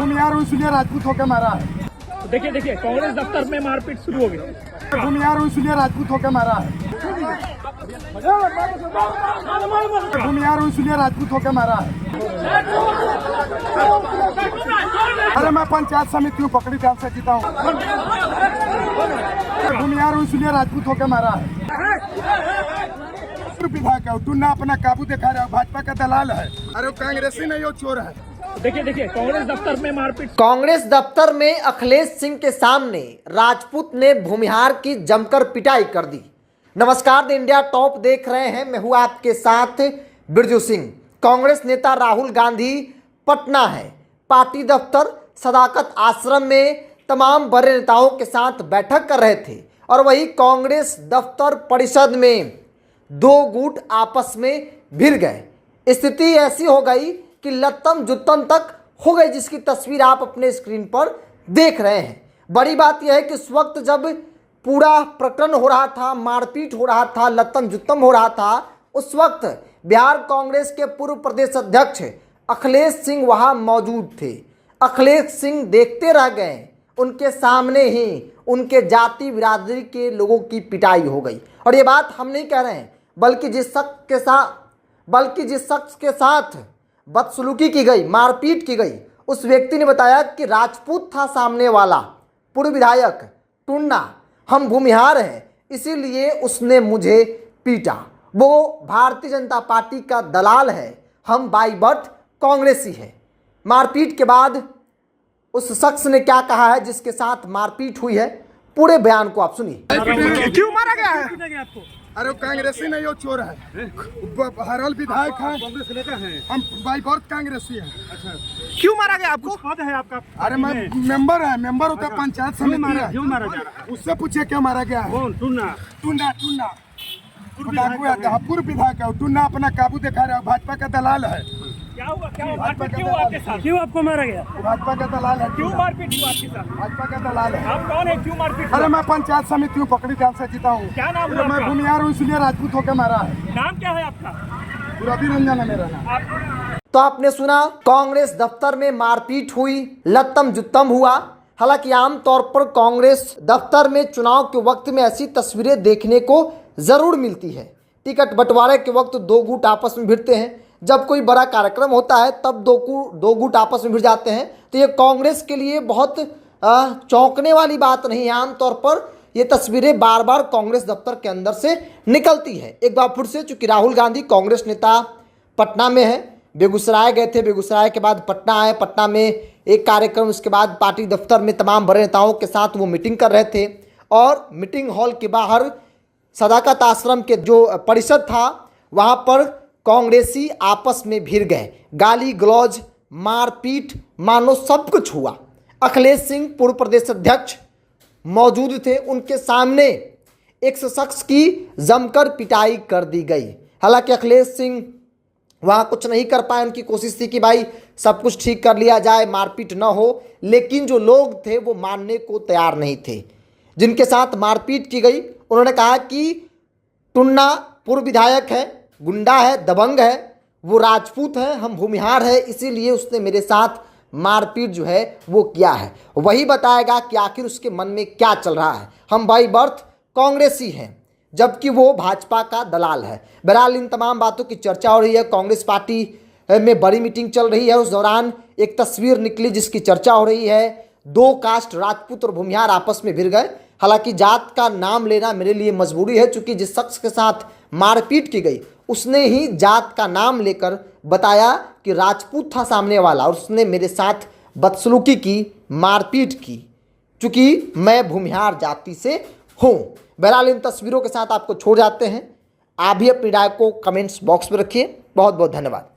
भूमिहार हूँ इसलिए राजपूत होकर मारा है। देखिए देखिए कांग्रेस दफ्तर में मारपीट शुरू हो गई। भूमिहार हूँ इसलिए राजपूत होकर मारा है। भूमिहार हूँ इसलिए राजपूत होकर मारा है। अरे मैं पंचायत समिति हूँ, पकड़ी जान से जीता हूँ। भूमिहार हूँ इसलिए राजपूत होकर मारा है। विधायक है, टुन्ना अपना काबू दिखा रहा है, भाजपा का दलाल है। अरे कांग्रेसी नहीं, वो चोर है। देखिए देखिए कांग्रेस दफ्तर में मारपीट। कांग्रेस दफ्तर में अखिलेश सिंह के सामने राजपूत ने भूमिहार की जमकर पिटाई कर दी। नमस्कार, द इंडिया टॉप देख रहे हैं, मैं हूं आपके साथ बिरजू सिंह। कांग्रेस नेता राहुल गांधी पटना है, पार्टी दफ्तर सदाकत आश्रम में तमाम बड़े नेताओं के साथ बैठक कर रहे थे और वही कांग्रेस दफ्तर परिषद में दो गुट आपस में भिड़ गए। स्थिति ऐसी हो गई कि लत्तम जुत्तम तक हो गई, जिसकी तस्वीर आप अपने स्क्रीन पर देख रहे हैं। बड़ी बात यह है कि उस वक्त जब पूरा प्रकरण हो रहा था, मारपीट हो रहा था, लत्तम जुत्तम हो रहा था, उस वक्त बिहार कांग्रेस के पूर्व प्रदेश अध्यक्ष अखिलेश सिंह वहां मौजूद थे। अखिलेश सिंह देखते रह गए, उनके सामने ही उनके जाति बिरादरी के लोगों की पिटाई हो गई। और ये बात हम नहीं कह रहे हैं, बल्कि जिस शख्स के साथ बदसलूकी की गई, मारपीट की गई, उस व्यक्ति ने बताया कि राजपूत था सामने वाला, पूर्व विधायक टुन्ना। हम भूमिहार हैं, इसीलिए उसने मुझे पीटा। वो भारतीय जनता पार्टी का दलाल है, हम बाई बर्थ कांग्रेसी है। मारपीट के बाद उस शख्स ने क्या कहा है जिसके साथ मारपीट हुई है, पूरे बयान को आप सुनिए। क्यों मारा गया है? अरे कांग्रेसी नहीं, वो चोर है। हरल विधायक है, कांग्रेस नेता है, हम बाई बर्थ कांग्रेसी है। अच्छा, क्यों मारा गया? आपको पद है आपका? अरे मैं मेंबर है, मेंबर होता है पंचायत समिति में। क्यों मारा जा रहा है? उससे पूछे क्यों मारा गया है? कौन? टुन्ना। टुन्ना पूर्व विधायक है, टुन्ना अपना काबू दिखा रहा है, भाजपा का दलाल है। क्या हुआ? मारपीट क्यों आपके साथ? क्यों आपको मारा गया? भाजपा का दलाल है। क्यों मारपीट हुआ आपके साथ? भाजपा का दलाल है। आप कौन है? क्यों मारपीट? अरे मैं पंचायत समिति हूँ, पकड़ी जान से जीता हूँ। क्या नाम है? मैं भूमिहार हूँ इसलिए राजपूत होकर मारा है। नाम क्या है आपका? रवि रंजन है मेरा नाम। तो आपने सुना, कांग्रेस दफ्तर में मारपीट हुई, लत्तम जुत्तम हुआ। हालांकि आमतौर पर कांग्रेस दफ्तर में चुनाव के वक्त में ऐसी तस्वीरें देखने को जरूर मिलती है। टिकट बंटवारे के वक्त दो गुट आपस में भिड़ते हैं, जब कोई बड़ा कार्यक्रम होता है तब दो गुट आपस में भिड़ जाते हैं। तो ये कांग्रेस के लिए बहुत चौंकने वाली बात नहीं है। आमतौर पर ये तस्वीरें बार बार कांग्रेस दफ्तर के अंदर से निकलती है। एक बार फिर से, चूंकि राहुल गांधी कांग्रेस नेता पटना में है, बेगूसराय गए थे, बेगूसराय के बाद पटना आए, पटना में एक कार्यक्रम, उसके बाद पार्टी दफ्तर में तमाम बड़े नेताओं के साथ वो मीटिंग कर रहे थे। और मीटिंग हॉल के बाहर सदाकत आश्रम के जो परिषद था, वहाँ पर कांग्रेसी आपस में भिड़ गए। गाली गलौज, मारपीट, मानो सब कुछ हुआ। अखिलेश सिंह पूर्व प्रदेश अध्यक्ष मौजूद थे, उनके सामने एक शख्स की जमकर पिटाई कर दी गई। हालांकि अखिलेश सिंह वहाँ कुछ नहीं कर पाए, उनकी कोशिश थी कि भाई सब कुछ ठीक कर लिया जाए, मारपीट ना हो, लेकिन जो लोग थे वो मानने को तैयार नहीं थे। जिनके साथ मारपीट की गई, उन्होंने कहा कि टुन्ना पूर्व विधायक है, गुंडा है, दबंग है, वो राजपूत है, हम भूमिहार है, इसीलिए उसने मेरे साथ मारपीट जो है वो किया है। वही बताएगा कि आखिर उसके मन में क्या चल रहा है। हम बाई बर्थ कांग्रेसी हैं, जबकि वो भाजपा का दलाल है। बहरहाल इन तमाम बातों की चर्चा हो रही है। कांग्रेस पार्टी में बड़ी मीटिंग चल रही है, उस दौरान एक तस्वीर निकली जिसकी चर्चा हो रही है। दो कास्ट राजपूत और भूमिहार आपस में भिड़ गए। हालांकि जात का नाम लेना मेरे लिए मजबूरी है, चूंकि जिस शख्स के साथ मारपीट की गई उसने ही जात का नाम लेकर बताया कि राजपूत था सामने वाला और उसने मेरे साथ बदसलूकी की, मारपीट की, चूंकि मैं भूमिहार जाति से हूँ। बहरहाल इन तस्वीरों के साथ आपको छोड़ जाते हैं। आप भी अपनी राय को कमेंट्स बॉक्स में रखिए। बहुत बहुत धन्यवाद।